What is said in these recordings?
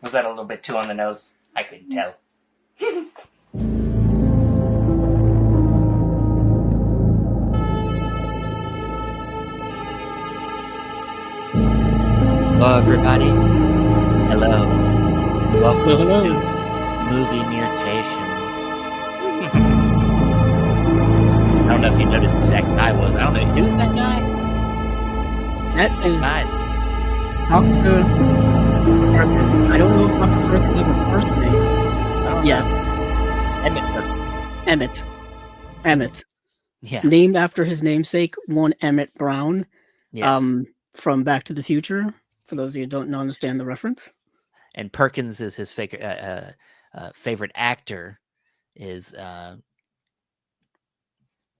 Was that a little bit too on the nose? I couldn't tell. Hello, everybody. Hello. Welcome Hello. to Movie Mutations. I don't know if you noticed who that guy was. I don't know. Who's that guy? That is Guy. Dr. Perkins. I don't know if Dr. Perkins has a first name. I don't Yeah. know. Emmett Perkins. Emmett. Yeah. Named after his namesake, one Emmett Brown, Yes. from Back to the Future. For those of you who don't understand the reference. And Perkins is his favorite actor. Is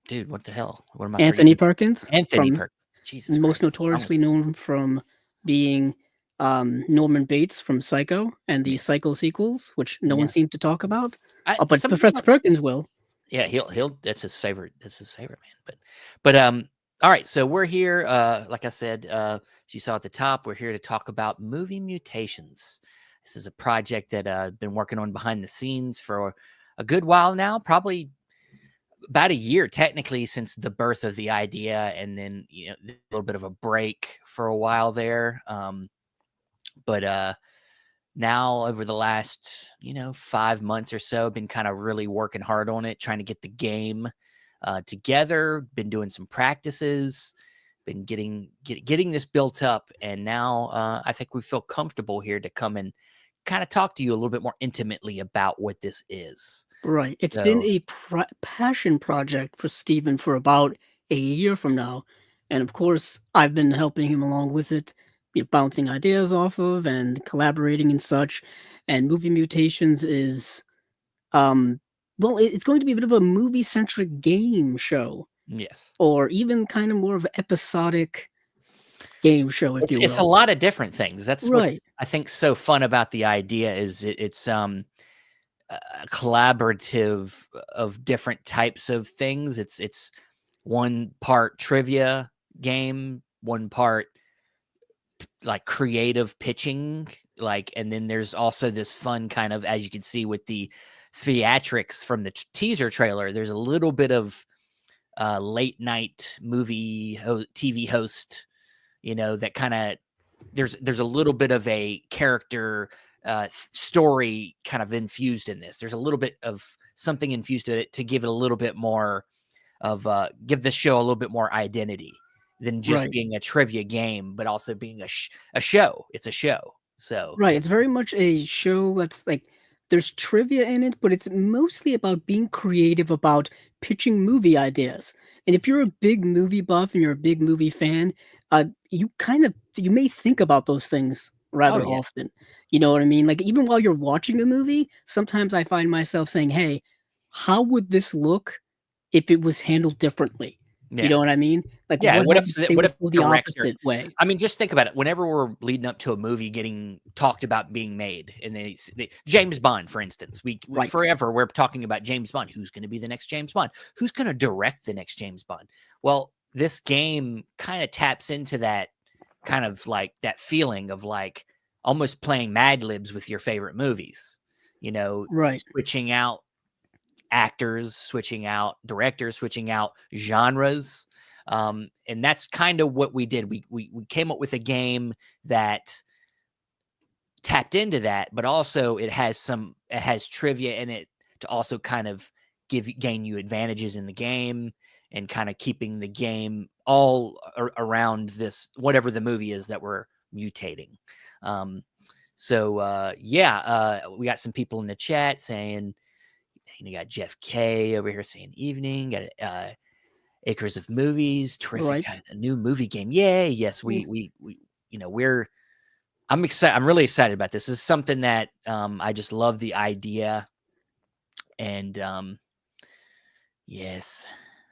dude? What the hell? What am I Anthony forgetting? Perkins. Anthony Perkins. Jesus most Christ. notoriously known from being Norman Bates from Psycho and the Psycho sequels, which no one seemed to talk about. But Professor Perkins will. Yeah, he'll. That's his favorite. That's his favorite, man. But all right. So we're here. Like I said, as you saw at the top, we're here to talk about Movie Mutations. This is a project that I've been working on behind the scenes for a good while now, probably about a year technically since the birth of the idea, and then a little bit of a break for a while there. But now over the last 5 months or so, been kind of really working hard on it, trying to get the game together, been doing some practices, been getting this built up, and now I think we feel comfortable here to come and kind of talk to you a little bit more intimately about what this is. Right. It's been a passion project for Stephen for about a year from now. And of course, I've been helping him along with it, bouncing ideas off of and collaborating and such. And Movie Mutations is, it's going to be a bit of a movie-centric game show. Yes. Or even kind of more of an episodic game show, if you will. It's a lot of different things. That's right. What's, I think, so fun about the idea is it's a collaborative of different types of things. It's one part trivia game, one part like creative pitching, and then there's also this fun kind of, as you can see with the theatrics from the teaser trailer, there's a little bit of late night movie TV host, that kind of there's a little bit of a character story kind of infused in this. There's a little bit of something infused in it to give it a little bit more of give this show a little bit more identity than just being a trivia game, but also being a show. It's a show. So it's very much a show that's like there's trivia in it, but it's mostly about being creative about pitching movie ideas. And if you're a big movie buff and you're a big movie fan, you may think about those things rather often. You know what I mean? Like even while you're watching a movie, sometimes I find myself saying, "Hey, how would this look if it was handled differently?" Yeah. You know what I mean? Like, what if the director, opposite way? I mean, just think about it. Whenever we're leading up to a movie getting talked about being made, and James Bond, for instance, forever we're talking about James Bond. Who's going to be the next James Bond? Who's going to direct the next James Bond? Well, this game kind of taps into that kind of like that feeling of like almost playing Mad Libs with your favorite movies. Switching out actors, switching out directors, switching out genres, and that's kind of what we did. We came up with a game that tapped into that, but also it has trivia in it to also kind of gain you advantages in the game and kind of keeping the game all around this whatever the movie is that we're mutating. We got some people in the chat saying, you got Jeff K over here saying evening. Got Acres of Movies, terrific, a new movie game. Yay! Yes, I'm excited. I'm really excited about this. This is something that I just love the idea, and yes.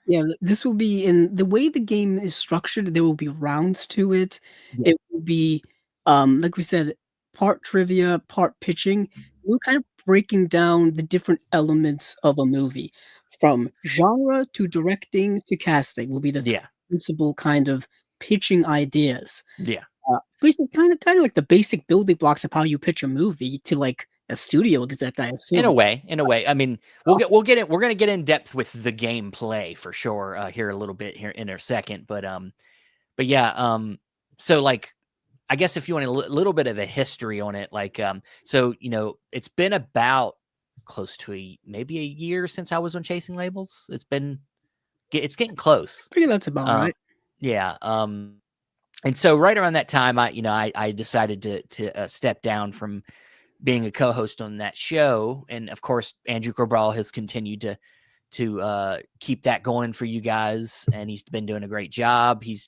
Yeah, this will be in the way the game is structured. There will be rounds to it. Yeah. It will be, like we said, part trivia, part pitching. We're kind of breaking down the different elements of a movie, from genre to directing to casting. Will be the principal kind of pitching ideas. Yeah. Which is kind of like the basic building blocks of how you pitch a movie to like a studio exec, I In a assume. way. I mean, we'll get it. We're gonna get in depth with the gameplay for sure here a little bit here in a second. But yeah. So like, I guess if you want a little bit of a history on it, like, so it's been about close to maybe a year since I was on Chasing Labels. It's getting close. Pretty that's about right. Yeah. And so right around that time, I decided to step down from being a co-host on that show, and of course, Andrew Cabral has continued to keep that going for you guys, and he's been doing a great job. He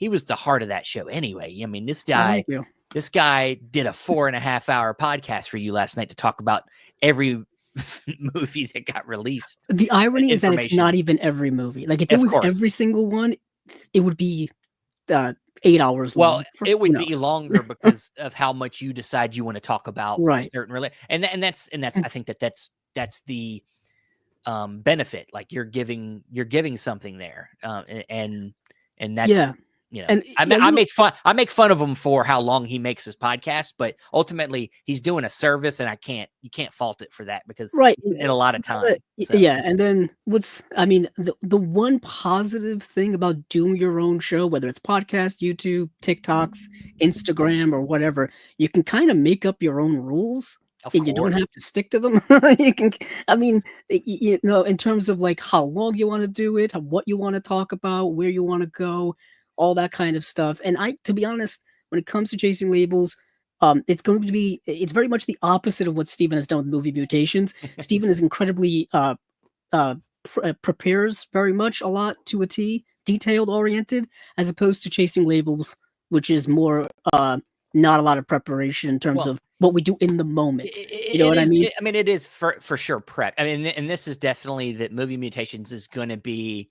was the heart of that show anyway. I mean, this guy did a 4.5 hour podcast for you last night to talk about every movie that got released. The irony is that it's not even every movie. Like if it was every single one, it would be 8 hours long. Well, it would be longer because of how much you decide you want to talk about certain and that's I think that's the benefit. Like you're giving something there, and that's and I make fun of him for how long he makes his podcast, but ultimately he's doing a service, and you can't fault it for that because he did a lot of time. Yeah, and then the one positive thing about doing your own show, whether it's podcast, YouTube, TikToks, Instagram, or whatever, you can kind of make up your own rules. And you don't have to stick to them. You can, in terms of like how long you want to do it, what you want to talk about, where you want to go, all that kind of stuff. And to be honest, when it comes to Chasing Labels, it's very much the opposite of what Steven has done with Movie Mutations. Steven is incredibly prepares very much a lot to a T, detailed oriented, as opposed to Chasing Labels, which is more not a lot of preparation in terms of what we do in the moment. You know what I mean? I mean, it is for sure prep. I mean, and this is definitely that Movie Mutations is going to be,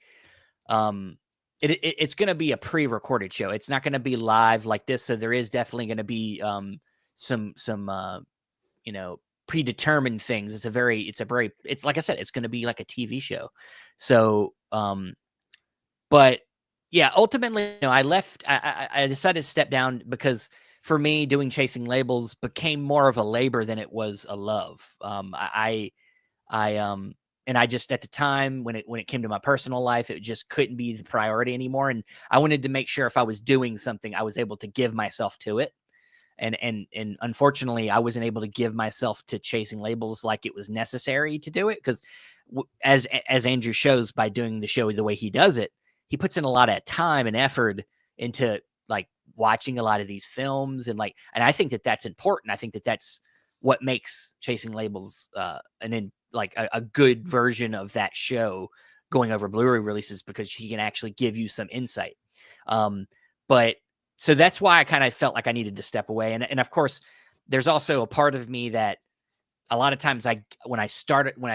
it's going to be a pre-recorded show. It's not going to be live like this. So there is definitely going to be some predetermined things. It's like I said, it's going to be like a TV show. So, but yeah, ultimately, I left. I decided to step down because for me, doing Chasing Labels became more of a labor than it was a love. And I just, at the time when it came to my personal life, it just couldn't be the priority anymore. And I wanted to make sure if I was doing something, I was able to give myself to it. And unfortunately, I wasn't able to give myself to Chasing Labels like it was necessary to do it. Because as Andrew shows by doing the show the way he does it, he puts in a lot of time and effort into like watching a lot of these films and I think that that's important. I think that that's what makes Chasing Labels a good version of that show going over Blu-ray releases, because he can actually give you some insight. But so that's why I kind of felt like I needed to step away. And of course, there's also a part of me that a lot of times when I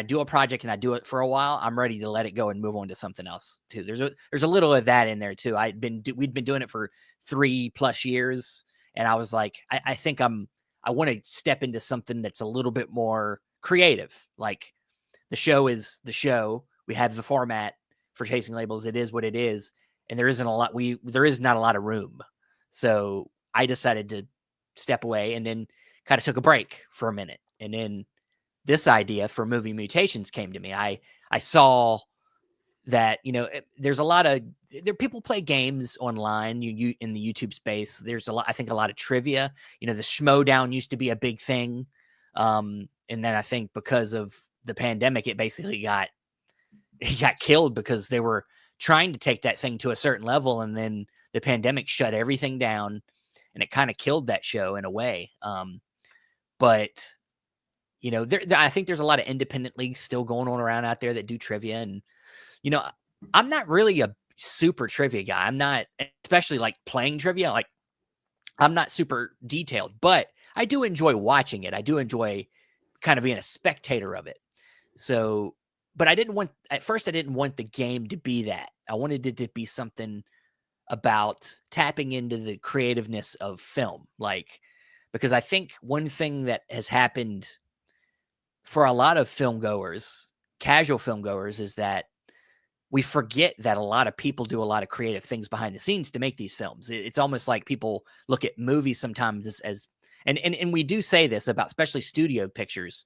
do a project and I do it for a while, I'm ready to let it go and move on to something else too. There's a little of that in there too. We'd been doing it for 3+ years, and I was like, I think I want to step into something that's a little bit more creative. Like the show is the show. We have the format for Chasing Labels. It is what it is, and there is not a lot of room. So I decided to step away and then kind of took a break for a minute. And then this idea for Movie Mutations came to me. I saw that, there's a lot of people play games online, you in the YouTube space. There's I think a lot of trivia, the Schmodown used to be a big thing. And then I think because of the pandemic, it basically got killed because they were trying to take that thing to a certain level. And then the pandemic shut everything down, and it kind of killed that show in a way. But I think there's a lot of independent leagues still going on around out there that do trivia. And, I'm not really a super trivia guy. I'm not, especially like playing trivia. Like I'm not super detailed, but I do enjoy watching it. I do enjoy kind of being a spectator of it. So, but at first I didn't want the game to be that. I wanted it to be something about tapping into the creativeness of film. Because I think one thing that has happened for a lot of film goers, casual film goers, is that we forget that a lot of people do a lot of creative things behind the scenes to make these films. It's almost like people look at movies sometimes as and we do say this about especially studio pictures,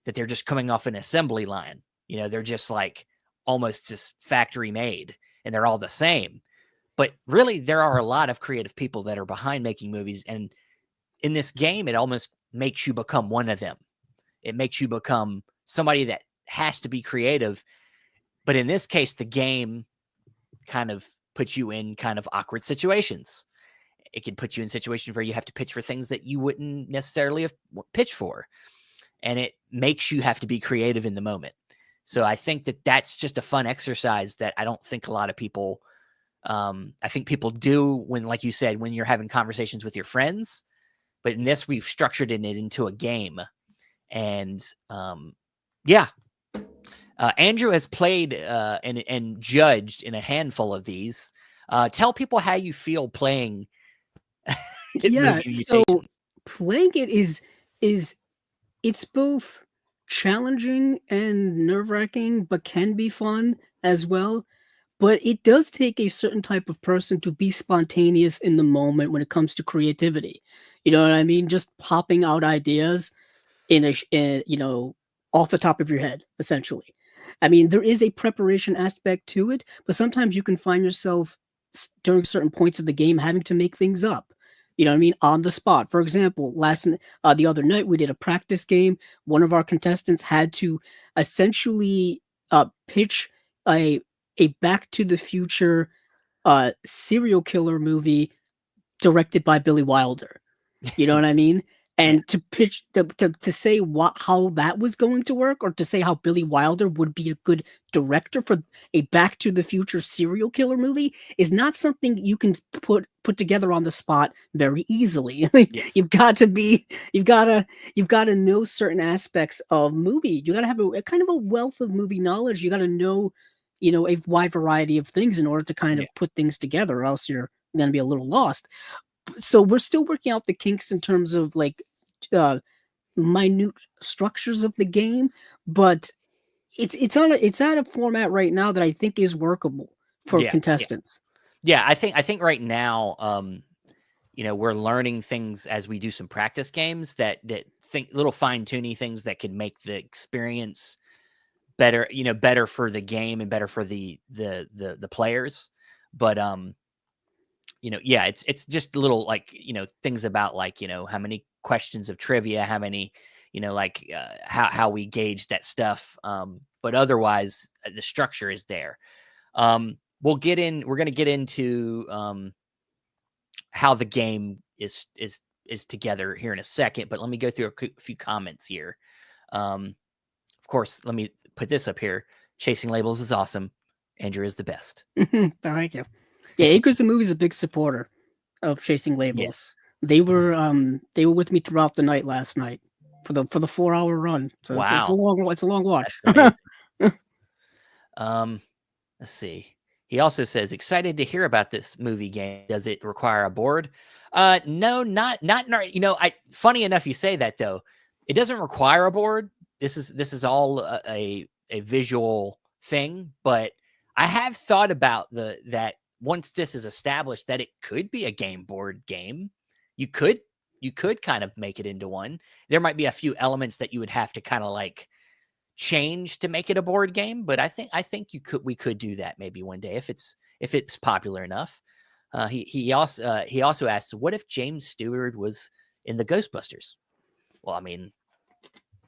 that they're just coming off an assembly line. You know, they're just like almost just factory made and they're all the same. But really, there are a lot of creative people that are behind making movies. And in this game, it almost makes you become one of them. It makes you become somebody that has to be creative. But in this case, the game kind of puts you in kind of awkward situations. It can put you in situations where you have to pitch for things that you wouldn't necessarily have pitched for. And it makes you have to be creative in the moment. So I think that that's just a fun exercise that I don't think a lot of people, I think people do when, like you said, when you're having conversations with your friends. But in this, we've structured it into a game. And yeah, Andrew has played and judged in a handful of these. Tell people how you feel playing Yeah, Movie so Mutations. playing it is it's both challenging and nerve-wracking, but can be fun as well. But it does take a certain type of person to be spontaneous in the moment when it comes to creativity. You know what I mean? Just popping out ideas off the top of your head, essentially. I mean, there is a preparation aspect to it, but sometimes you can find yourself during certain points of the game having to make things up. You know what I mean? On the spot. For example, the other night we did a practice game. One of our contestants had to essentially pitch a Back to the Future serial killer movie directed by Billy Wilder. You know what I mean? And to pitch to say how that was going to work, or to say how Billy Wilder would be a good director for a Back to the Future serial killer movie is not something you can put together on the spot very easily. Yes. You've got to know certain aspects of movie. You got to have a kind of a wealth of movie knowledge. You got to know, a wide variety of things in order to kind of put things together, or else you're going to be a little lost. So we're still working out the kinks in terms of minute structures of the game, but it's at a format right now that I think is workable for contestants. Yeah, I think right now, we're learning things as we do some practice games that think little fine-tuning things that can make the experience better, better for the game and better for the players. But it's just little things about how many questions of trivia, how many, how we gauge that stuff. But otherwise, the structure is there. We're going to get into how the game is together here in a second. But let me go through a few comments here. Of course, let me put this up here. Chasing Labels is awesome. Andrew is the best. Thank you. Yeah, Acres the Movie is a big supporter of Chasing Labels. Yes. They were with me throughout the night last night for the 4-hour run. So wow, it's a long watch. That's amazing. Let's see. He also says, excited to hear about this movie game. Does it require a board? No, not. Funny enough, you say that though. It doesn't require a board. This is all a visual thing, but I have thought about that once this is established that it could be a game board game. You could kind of make it into one. There might be a few elements that you would have to kind of like change to make it a board game, but I think we could do that maybe one day if it's popular enough. He also asks, what if James Stewart was in the Ghostbusters? Well, I mean,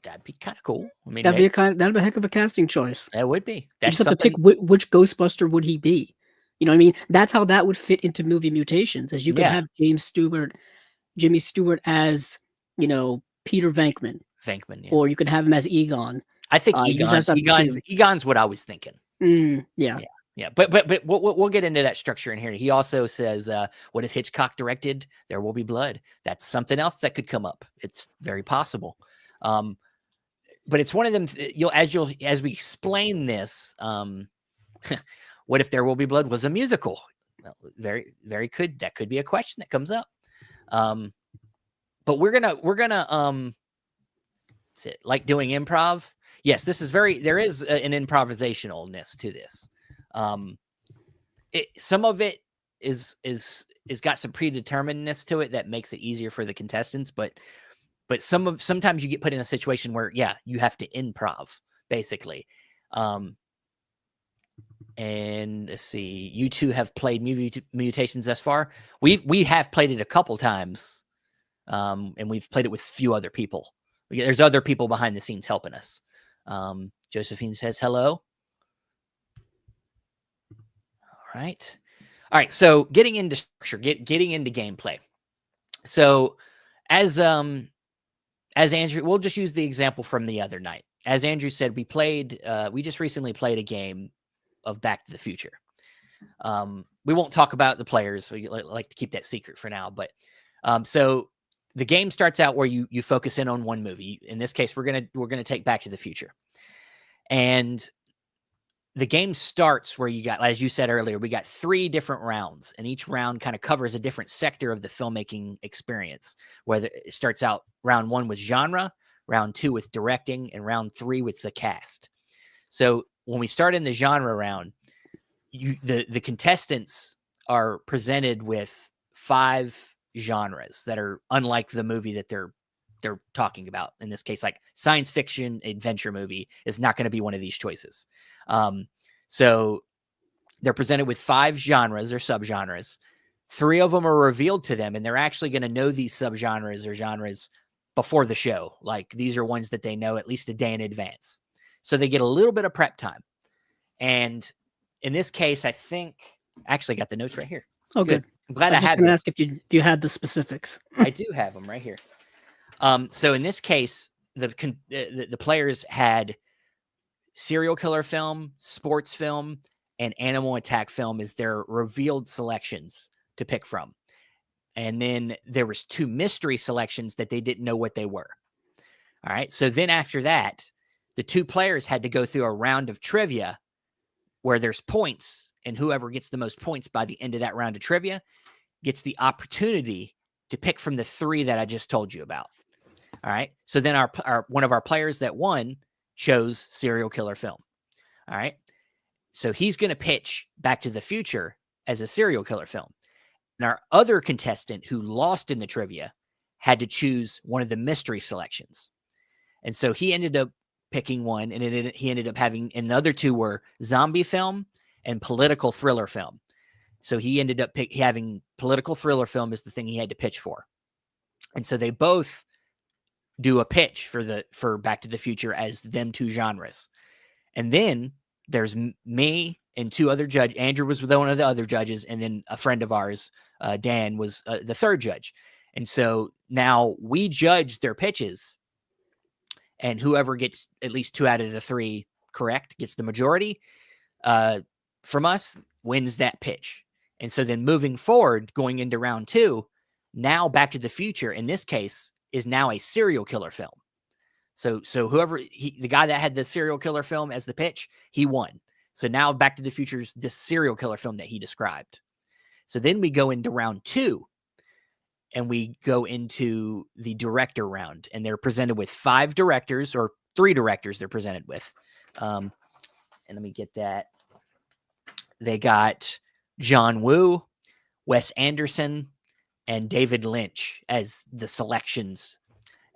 that'd be kind of cool. I mean, that'd be a heck of a casting choice. That would be. You just have to pick which Ghostbuster would he be. You know what I mean? That's how that would fit into Movie Mutations, as you could have Jimmy Stewart as, Peter Venkman. Or you could have him as Egon. I think Egon's what I was thinking. Yeah. But we'll get into that structure in here. He also says, what if Hitchcock directed There Will Be Blood? That's something else that could come up. It's very possible. But it's one of them. As we explain this, what if There Will Be Blood was a musical? Well, very, very that could be a question that comes up. But we're gonna like doing improv. Yes, there is an improvisationalness to this. Some of it is got some predeterminedness to it that makes it easier for the contestants, but sometimes you get put in a situation where you have to improv basically. And let's see, you two have played Mutations thus far. We have played it a couple times, and we've played it with a few other people. There's other people behind the scenes helping us. Josephine says hello. All right. So getting into structure, getting into gameplay. So as Andrew, we'll just use the example from the other night. As Andrew said, we just recently played a game of Back to the Future. We won't talk about the players. We like to keep that secret for now. But so the game starts out where you focus in on one movie. In this case, we're gonna take Back to the Future, and the game starts where you got, as you said earlier, we got 3 different rounds, and each round kind of covers a different sector of the filmmaking experience. Whether it starts out round 1 with genre, round 2 with directing, and round 3 with the cast. So when we start in the genre round, the contestants are presented with 5 genres that are unlike the movie that they're talking about. In this case, like science fiction, adventure movie is not going to be one of these choices. So they're presented with 5 genres or subgenres. 3 of them are revealed to them, and they're actually going to know these subgenres or genres before the show. Like these are ones that they know at least a day in advance. So they get a little bit of prep time. And in this case, I think I actually got the notes right here. Oh, good. I'm glad I had them. Ask if you had the specifics. I do have them right here. So in this case, the players had serial killer film, sports film, and animal attack film as their revealed selections to pick from. And then there was 2 mystery selections that they didn't know what they were. All right. So then after that, the 2 players had to go through a round of trivia where there's points, and whoever gets the most points by the end of that round of trivia gets the opportunity to pick from the 3 that I just told you about. All right. So then our one of our players that won chose serial killer film. All right. So he's going to pitch Back to the Future as a serial killer film. And our other contestant who lost in the trivia had to choose one of the mystery selections. And so he ended up picking one, and he ended up having, and the other 2 were zombie film and political thriller film. So he ended up having political thriller film as the thing he had to pitch for. And so they both do a pitch for Back to the Future as them 2 genres. And then there's me and 2 other judges. Andrew was one of the other judges, and then a friend of ours, Dan, was the 3rd judge. And so now we judge their pitches, and whoever gets at least 2 out of the 3 correct gets the majority from us, wins that pitch. And so then moving forward, going into round 2, now Back to the Future, in this case, is now a serial killer film. So whoever the guy that had the serial killer film as the pitch, he won. So now Back to the Future's this serial killer film that he described. So then we go into round 2, and we go into the director round, and they're presented with 5 directors, or 3 directors they're presented with. And let me get that. They got John Woo, Wes Anderson, and David Lynch as the selections.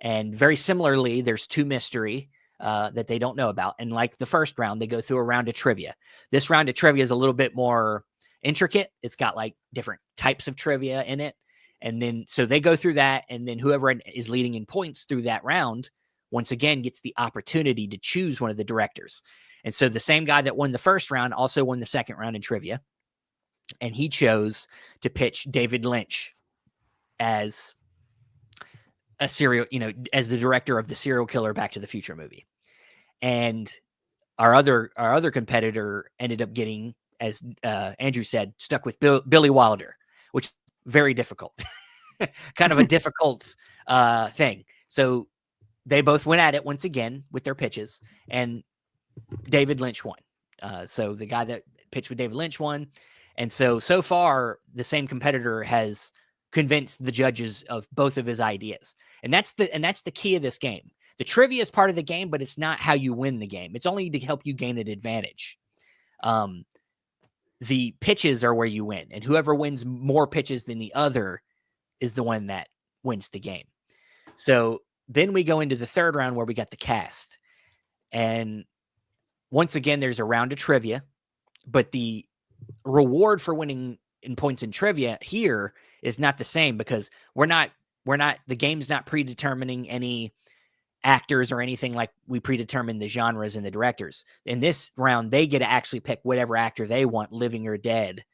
And very similarly, there's 2 mystery that they don't know about. And like the first round, they go through a round of trivia. This round of trivia is a little bit more intricate. It's got like different types of trivia in it. And then, so they go through that, and then whoever is leading in points through that round, once again, gets the opportunity to choose one of the directors. And so the same guy that won the first round also won the second round in trivia. And he chose to pitch David Lynch as a as the director of the serial killer Back to the Future movie. And our other competitor ended up getting, as Andrew said, stuck with Billy Wilder, which is very difficult, kind of a difficult thing. So they both went at it once again with their pitches, and David Lynch won. So the guy that pitched with David Lynch won. And so far, the same competitor has convinced the judges of both of his ideas. And that's the key of this game. The trivia is part of the game, but it's not how you win the game. It's only to help you gain an advantage. the pitches are where you win, and whoever wins more pitches than the other is the one that wins the game. So then we go into the third round where we got the cast. And once again, there's a round of trivia, but the reward for winning in points in trivia here is not the same, because the game's not predetermining any actors or anything like we predetermine the genres and the directors. In this round, they get to actually pick whatever actor they want, living or dead,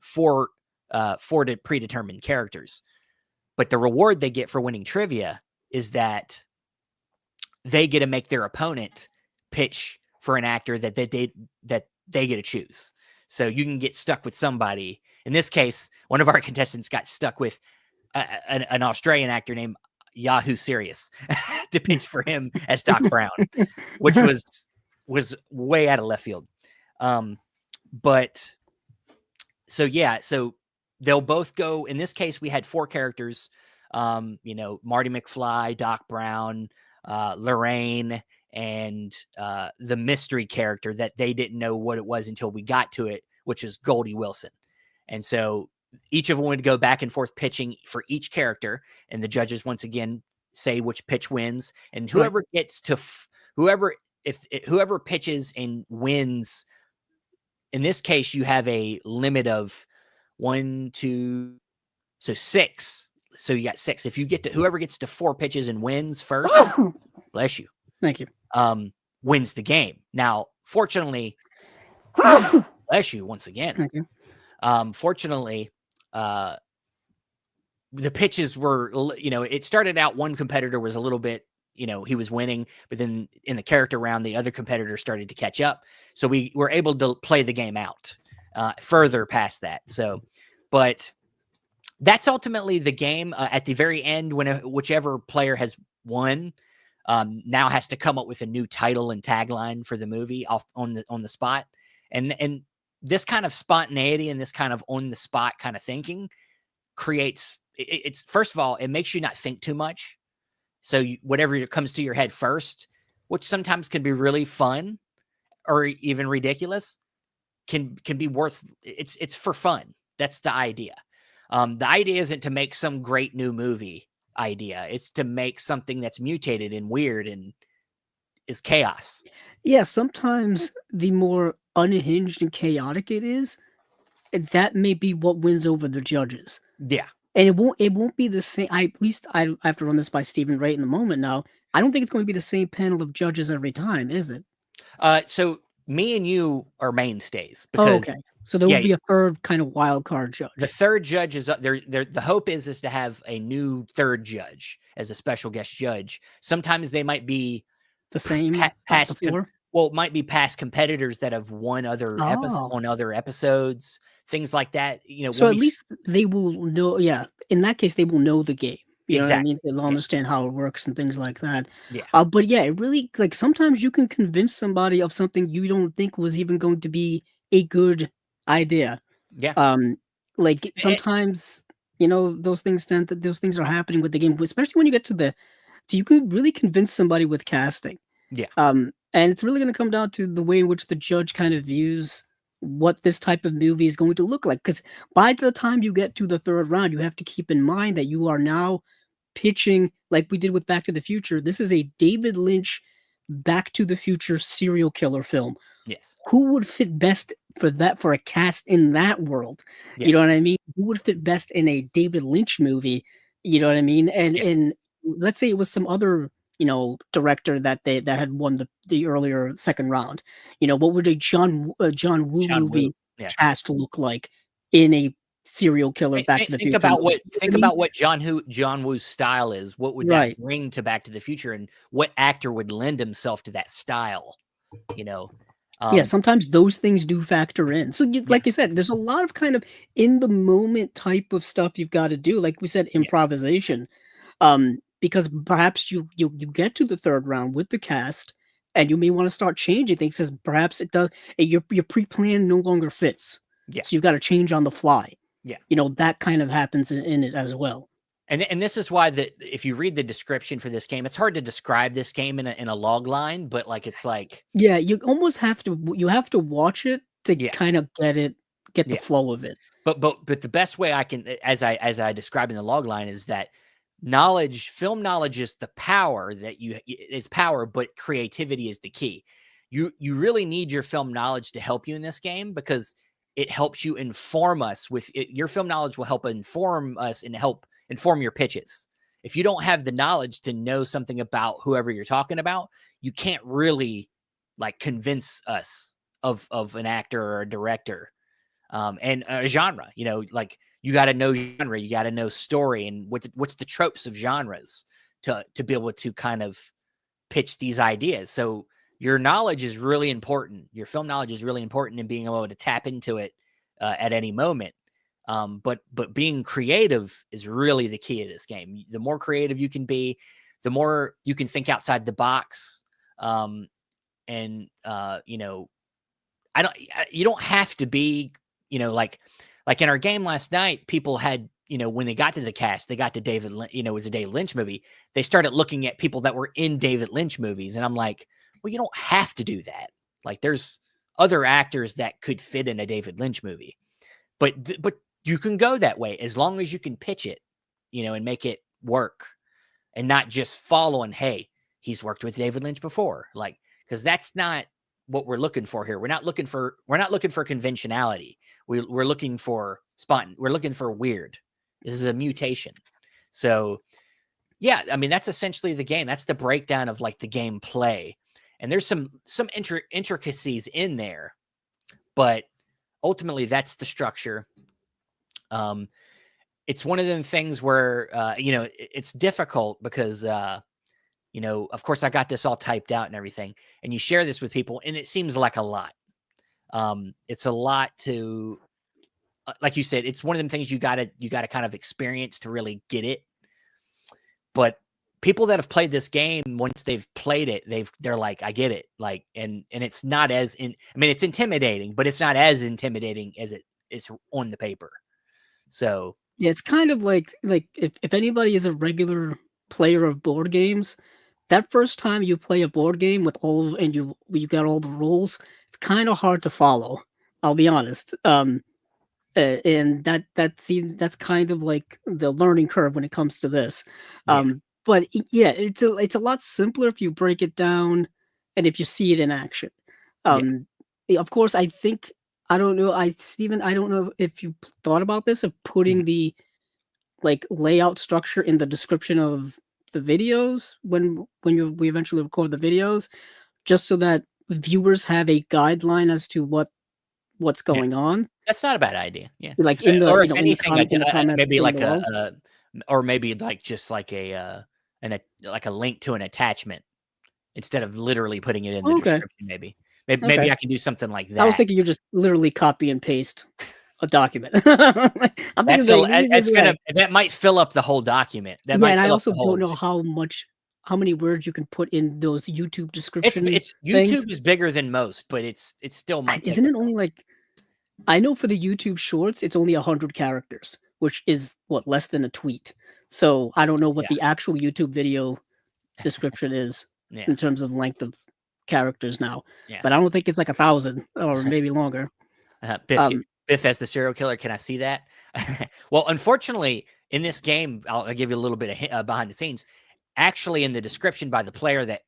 for the predetermined characters. But the reward they get for winning trivia is that they get to make their opponent pitch for an actor that they get to choose. So you can get stuck with somebody. In this case, one of our contestants got stuck with an Australian actor named Yahoo Serious to pitch for him as Doc Brown, which was way out of left field. But so they'll both go. In this case, we had 4 characters, Marty McFly, Doc Brown, Lorraine, and the mystery character that they didn't know what it was until we got to it, which is Goldie Wilson. And so each of them would go back and forth pitching for each character, and the judges once again say which pitch wins, and whoever gets to whoever pitches and wins. In this case, you have a limit of 1, 2, so 6. So you got 6. If you get to whoever gets to 4 pitches and wins first, bless you. Thank you. Wins the game. Now, fortunately, bless you once again. Thank you. Fortunately, the pitches were, it started out one competitor was a little bit, he was winning, but then in the character round, the other competitor started to catch up. So we were able to play the game out further past that. So, but that's ultimately the game. At the very end, when whichever player has won, now has to come up with a new title and tagline for the movie on the spot. And this kind of spontaneity and this kind of on the spot kind of thinking creates, it's first of all, it makes you not think too much. So whatever comes to your head first, which sometimes can be really fun or even ridiculous, can be worth, it's for fun. That's the idea. The idea isn't to make some great new movie idea. It's to make something that's mutated and weird and is chaos. Yeah, sometimes the more unhinged and chaotic it is, that may be what wins over the judges. Yeah. And it won't be the same. I have to run this by Stephen right in the moment now. I don't think it's going to be the same panel of judges every time, is it? So me and you are mainstays. Because, okay. So there will be a third kind of wild card judge. The third judge is there. The hope is to have a new third judge as a special guest judge. Sometimes they might be the same past before. It might be past competitors that have won other on other episodes, things like that. So at least they will know. Yeah, in that case, they will know the game. You know what I mean? They'll understand how it works and things like that. Yeah. But yeah, it really, like, sometimes you can convince somebody of something you don't think was even going to be a good idea. Yeah. Like sometimes, those things are happening with the game, especially when you get to you can really convince somebody with casting. Yeah. And it's really going to come down to the way in which the judge kind of views what this type of movie is going to look like. Because by the time you get to the third round, you have to keep in mind that you are now pitching, like we did with Back to the Future. This is a David Lynch Back to the Future serial killer film. Yes. Who would fit best for a cast in that world? Yeah. You know what I mean? Who would fit best in a David Lynch movie? You know what I mean? And let's say it was some other director that had won the earlier second round. What would a John Woo movie cast look like in a serial killer Back to the Future? Think about what John Woo's style is. What would that bring to Back to the Future, and what actor would lend himself to that style? Sometimes those things do factor in. So, like you said, there's a lot of kind of in the moment type of stuff you've got to do. Like we said, improvisation. Because perhaps you get to the third round with the cast, and you may want to start changing things, because perhaps it does. Your pre-plan no longer fits. Yeah. So you've got to change on the fly. Yeah. That kind of happens in it as well. And this is why if you read the description for this game, it's hard to describe this game in a log line, but it's like, yeah, you almost have to watch it to kind of get it get the Yeah. flow of it. But the best way I can, as I described in the log line, is that film knowledge is the power is power, but creativity is the key. You really need your film knowledge to help you in this game, because it helps you inform us your film knowledge will help inform us and help inform your pitches. If you don't have the knowledge to know something about whoever you're talking about, you can't really like convince us of an actor or a director. And a genre, like you got to know genre, you got to know story, and what's the tropes of genres to be able to kind of pitch these ideas. So your knowledge is really important. Your film knowledge is really important in being able to tap into it at any moment. But being creative is really the key of this game. The more creative you can be, the more you can think outside the box. You don't have to be, like in our game last night, people had, when they got to the cast, they got to David, it was a David Lynch movie. They started looking at people that were in David Lynch movies. And I'm like, well, you don't have to do that. Like there's other actors that could fit in a David Lynch movie, but you can go that way as long as you can pitch it, and make it work, and not just following, hey, he's worked with David Lynch before. Like, cause that's not what we're looking for here. We're not looking for conventionality. We're looking for we're looking for weird. This is a mutation. So yeah, I mean, that's essentially the game. That's the breakdown of like the gameplay. And there's some intricacies in there, but ultimately that's the structure. It's one of them things where, it's difficult because, of course I got this all typed out and everything, and you share this with people and it seems like a lot. It's a lot to, like you said, it's one of them things you gotta kind of experience to really get it. But people that have played this game, once they've played it, they're like, I get it. Like, and it's not as it's intimidating, but it's not as intimidating as it is on the paper. So Yeah, it's kind of like if anybody is a regular player of board games, that first time you play a board game with you got all the rules, it's kind of hard to follow. I'll be honest. And that's kind of like the learning curve when it comes to this. Yeah. But yeah, it's a lot simpler if you break it down and if you see it in action. Of course, I don't know, Steven, I don't know if you thought about this, of putting the like layout structure in the description of the videos when we eventually record the videos, just so that viewers have a guideline as to what's going on. That's not a bad idea. Yeah. Like in the, or in the comment maybe down like below. or maybe like just like a link to an attachment instead of literally putting it in the Okay. description. Maybe I can do something like that. I was thinking you just literally copy and paste a document. I'm thinking that might fill up the whole document. and I also don't know how many words you can put in those YouTube description. YouTube is bigger than most, but it's still isn't it only like, I know for the YouTube shorts it's only 100 characters, which is less than a tweet. So I don't know what the actual YouTube video description is in terms of length of characters now. But I don't think it's like 1,000 or maybe longer. Biff as the serial killer. Can I see that? Well, unfortunately, in this game, I'll give you a little bit of behind the scenes. Actually, in the description by the player that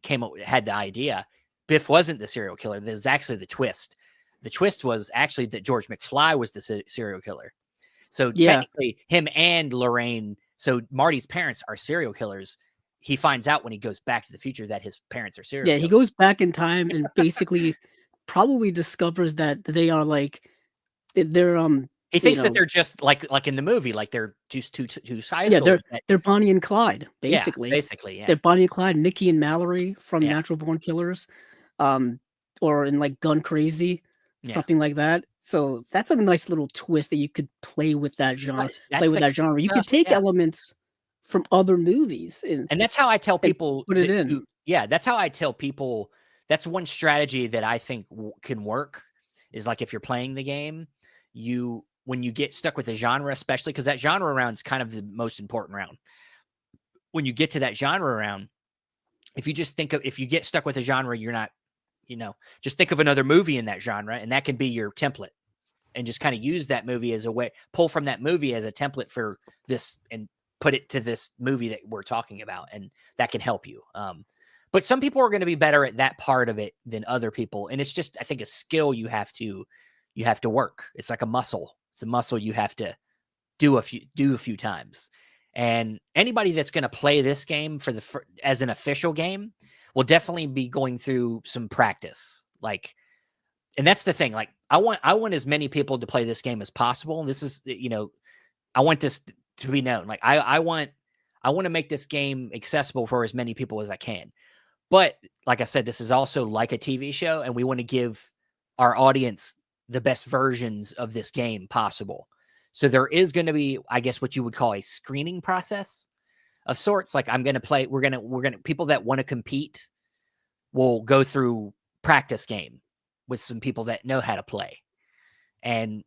had the idea, Biff wasn't the serial killer. There's actually the twist. The twist was actually that George McFly was the serial killer. So technically, him and Lorraine, so Marty's parents are serial killers. He finds out when he goes back to the future that his parents are serial killers. He goes back in time and basically probably discovers that they are like, they're he thinks that they're just like in the movie, like they're just two sides. Yeah, they're Bonnie and Clyde, basically. Yeah. They're Bonnie and Clyde, Mickey and Mallory from Natural Born Killers, or in like Gun Crazy, something like that. So that's a nice little twist that you could play with that genre. You could take elements from other movies, and that's how I tell people put it in. That's how I tell people. That's one strategy that I think can work. Is like if you're playing the game, when you get stuck with a genre, especially because that genre round is kind of the most important round. When you get to that genre round, if you get stuck with a genre, you're not, just think of another movie in that genre, and that can be your template. and just kind of use that movie as a way, pull from that movie as a template for this and put it to this movie that we're talking about. And that can help you. But some people are going to be better at that part of it than other people. And it's just, I think, a skill you have to work. It's like a muscle. It's a muscle you have to do a few times. And anybody that's going to play this game as an official game will definitely be going through some practice. Like, and that's the thing. Like, I want as many people to play this game as possible. This is, I want this to be known. Like, I want to make this game accessible for as many people as I can. But like I said, this is also like a TV show, and we want to give our audience the best versions of this game possible. So there is going to be, I guess, what you would call a screening process of sorts. Like, I'm going to play, we're going to, people that want to compete will go through practice game with some people that know how to play. And,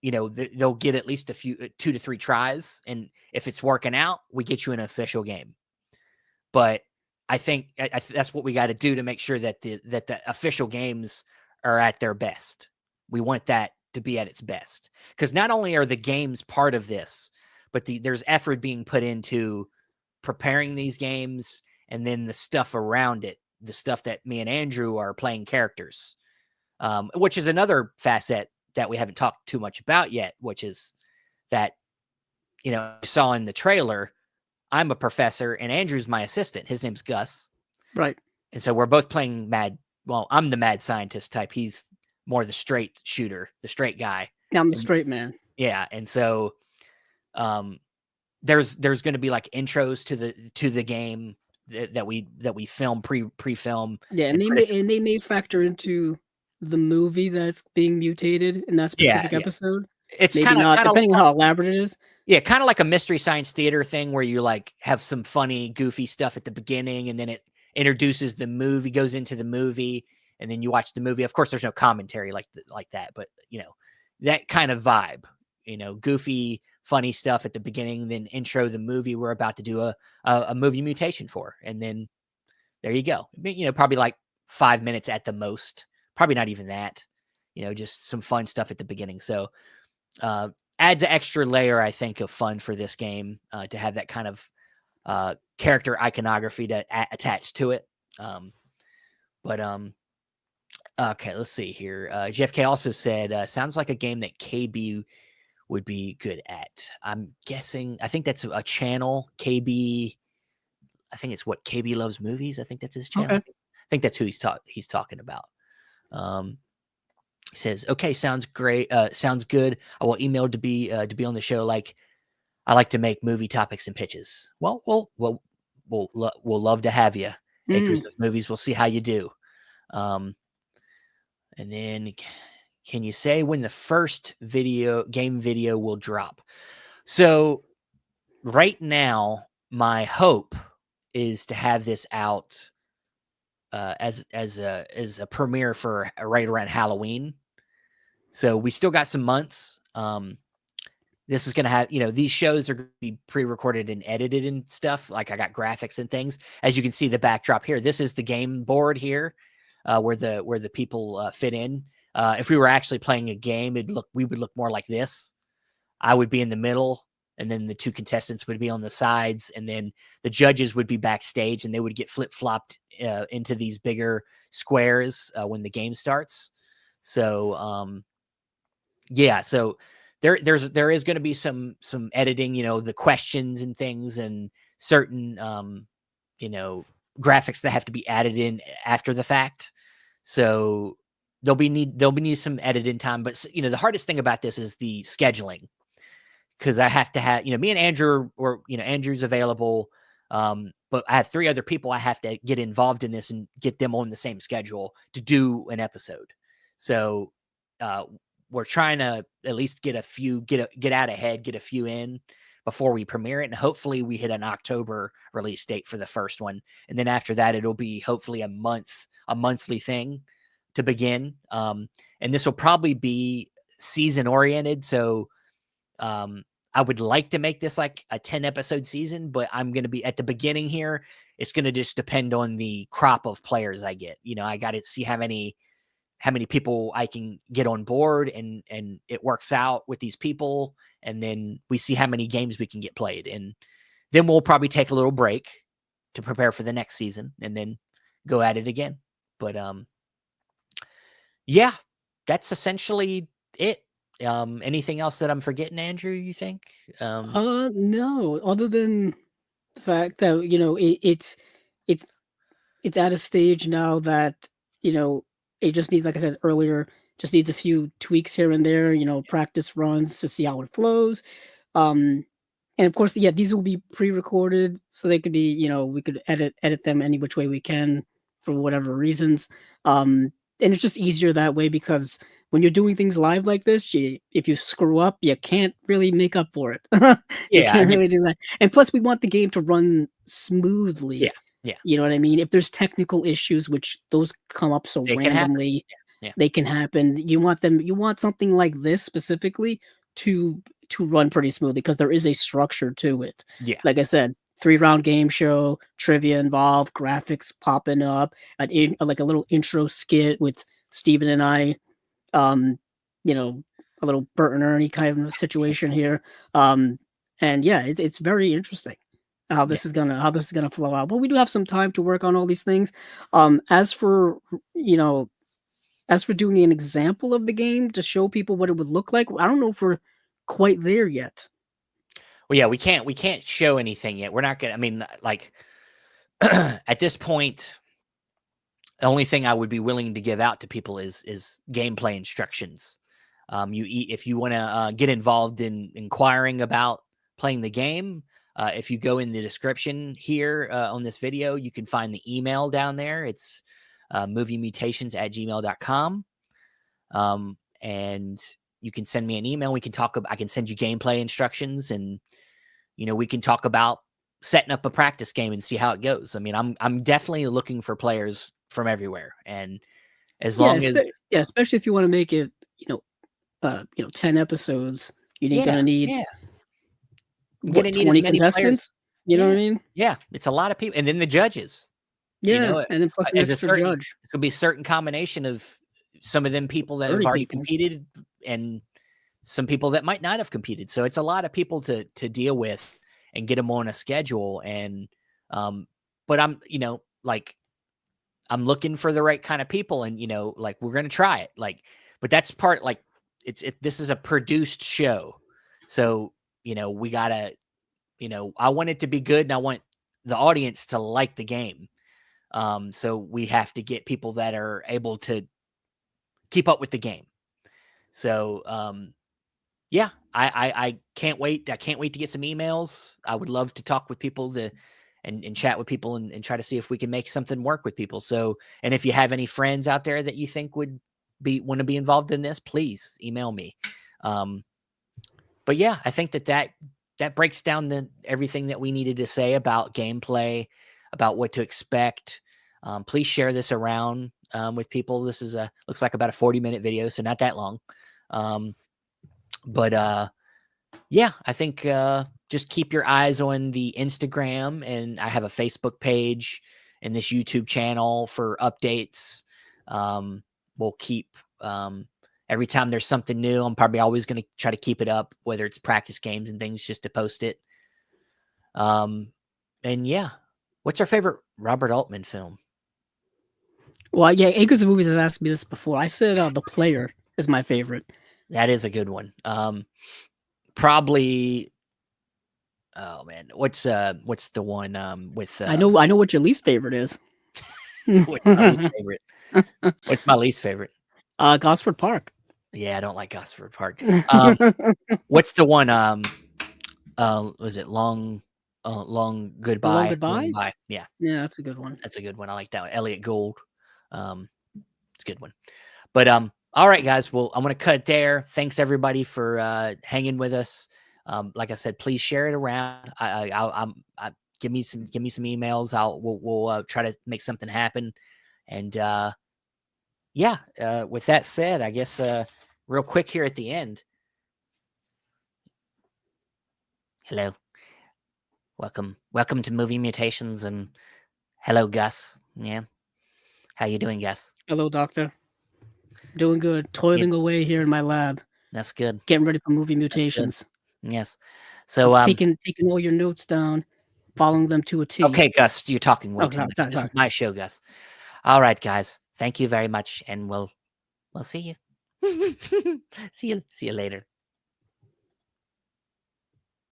they'll get at least 2 to 3 tries. And if it's working out, we get you an official game. But I think that's what we got to do to make sure that the official games are at their best. We want that to be at its best, because not only are the games part of this, but there's effort being put into preparing these games, and then the stuff around it, the stuff that me and Andrew are playing characters, which is another facet that we haven't talked too much about yet, which is that, you saw in the trailer, I'm a professor and Andrew's my assistant. His name's Gus. Right. And so we're both playing I'm the mad scientist type. He's more the straight shooter, the straight guy. Yeah, I'm the straight man. Yeah. And so there's going to be like intros to the game that we film pre-film. Yeah, and they may factor into the movie that's being mutated in that specific episode. It's maybe not, depending on how elaborate it is. Yeah, kind of like a Mystery Science Theater thing where you like have some funny, goofy stuff at the beginning, and then it introduces the movie, goes into the movie, and then you watch the movie. Of course, there's no commentary like that, but that kind of vibe. Goofy, funny stuff at the beginning, then intro the movie we're about to do a movie mutation for, and then there you go. Probably like 5 minutes at the most. Probably not even that. Just some fun stuff at the beginning. So adds an extra layer, I think, of fun for this game to have that kind of character iconography to attach to it. Okay, let's see here. JFK also said, sounds like a game that KB would be good at. I'm guessing, I think that's a channel, KB. I think it's what, KB Loves Movies. I think that's his channel. Okay. I think that's who he's talking about. He says, okay, sounds great. Sounds good. I will email to be on the show. Like, I like to make movie topics and pitches. Well, we'll love to have you. Acres of Movies. We'll see how you do. And then, can you say when the first game video will drop? So right now, my hope is to have this out as a premiere for right around Halloween. So we still got some months. This is going to have, these shows are going to be pre-recorded and edited and stuff. Like, I got graphics and things. As you can see the backdrop here, this is the game board here, where the people fit in. If we were actually playing a game, we would look more like this. I would be in the middle, and then the 2 contestants would be on the sides, and then the judges would be backstage, and they would get flip-flopped into these bigger squares when the game starts. So, so there is going to be some editing, the questions and things, and certain graphics that have to be added in after the fact. So there'll be some editing time, but the hardest thing about this is the scheduling, because I have to have, me and Andrew, or Andrew's available, but I have 3 other people I have to get involved in this and get them on the same schedule to do an episode. So we're trying to at least get out ahead, get a few in before we premiere it, and hopefully we hit an October release date for the first one, and then after that it'll be hopefully a monthly thing to begin. And this will probably be season oriented. So I would like to make this like a 10 episode season, but I'm going to be at the beginning here. It's going to just depend on the crop of players I get. I got to see how how many people I can get on board, and it works out with these people, and then we see how many games we can get played, and then we'll probably take a little break to prepare for the next season, and then go at it again. But yeah, that's essentially it. Anything else that I'm forgetting, Andrew, you think? No, other than the fact that, it's it's at a stage now that, it just needs, like I said earlier, just needs a few tweaks here and there, practice runs to see how it flows. Um, and of course, yeah, these will be pre-recorded, so they could be, we could edit them any which way we can for whatever reasons. And it's just easier that way because when you're doing things live like this, if you screw up, you can't really make up for it. You Yeah, I can't mean, really do that. And plus, we want the game to run yeah, smoothly. yeah, You know what I mean? If there's technical issues, which those come up so it can happen. randomly, Yeah, they can happen. You want something like this specifically to run pretty smoothly because there is a structure to it. yeah, Like I said, 3-round game show, trivia involved, graphics popping up, like a little intro skit with Steven and I, um, a little Bert and Ernie kind of situation here. And yeah, it's very interesting yeah. how this is gonna flow out. But we do have some time to work on all these things. As for you know as for doing an example of the game to show people what it would look like, I don't know if we're quite there yet. Well, yeah, we can't show anything yet. We're not gonna. I mean, like at this point, the only thing I would be willing to give out to people is gameplay instructions. If you want to get involved in inquiring about playing the game, if you go in the description here on this video, you can find the email down there. It's moviemutations@gmail.com. And you can send me an email. We can talk about, I can send you gameplay instructions, and, we can talk about setting up a practice game and see how it goes. I mean, I'm definitely looking for players from everywhere. And as Yeah, long as, especially if you want to make it, 10 episodes, you're yeah, gonna need yeah, I'm going what, to need as 20 many players. contestants? You know what Yeah. I mean? Yeah. It's a lot of people. And then the judges, Yeah, and then plus an as a extra certain, judge, it's going to be a certain combination of some of them people that have 30 already people. competed, and some people that might not have competed. So it's a lot of people to deal with and get them on a schedule. And, but I'm, like, I'm looking for the right kind of people, and, like, we're going to try it. Like, but that's part, like, this is a produced show. So, we gotta, I want it to be good, and I want the audience to like the game. So we have to get people that are able to keep up with the game. So, yeah, I can't wait. I can't wait to get some emails. I would love to talk with people and chat with people, and try to see if we can make something work with people. So, and if you have any friends out there that you think would want to be involved in this, please email me. But yeah, I think that breaks down everything that we needed to say about gameplay, about what to expect. Please share this around with people. This is looks like about a 40-minute video, so not that long. But yeah, I think just keep your eyes on the Instagram, and I have a Facebook page and this YouTube channel for updates. We'll keep every time there's something new, I'm probably always going to try to keep it up, whether it's practice games and things, just to post it. And yeah, what's our favorite Robert Altman film? Well, yeah, Acres of Movies has asked me this before. I said The Player is my favorite. That is a good one. Probably. Oh man, what's the one with? I know what your least favorite is. What's my least favorite? What's my least favorite? Gosford Park. Yeah, I don't like Gosford Park. What's the one? Was it Long Goodbye? Long Goodbye? Goodbye. Yeah, Yeah, that's a good one. that's a good one. I like that one. Elliot Gould. It's a good one. But all right, guys. Well, I'm gonna cut it there. Thanks everybody for hanging with us. Like I said, please share it around. Give me some emails. We'll try to make something happen. And yeah, with that said, I guess real quick here at the end. Hello. Welcome to Movie Mutations, and hello, Gus. Yeah. How you doing, Gus? Hello, Doctor. Doing good. Toiling away here in my lab, That's good. getting ready for movie That's good. mutations. Yes. So, taking all your notes down, following them to a T. okay, Gus, you're talking way Oh, too sorry, much. sorry, This sorry. is my show, Gus. All right, guys. Thank you very much, and we'll see you. See you later.